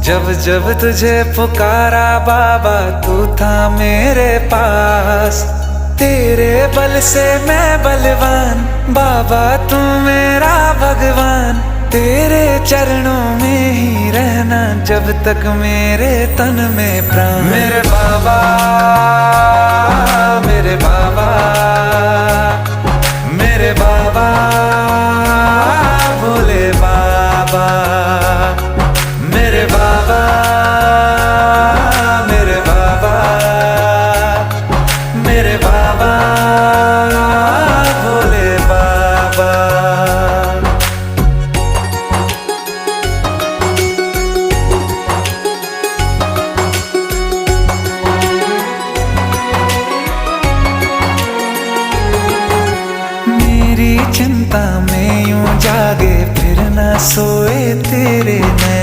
जब जब तुझे पुकारा बाबा तू था मेरे पास। तेरे बल से मैं बलवान बाबा तू मेरा भगवान। तेरे चरणों में ही रहना जब तक मेरे तन में प्राण। मेरे बाबा मेरे बाबा मेरे बाबा भोले बाबा। मेरे बाबा मेरे बाबा मेरे बाबा भोले बाबा। मेरी चिंता में यूं जागे फिर न सोए तेरे नैन।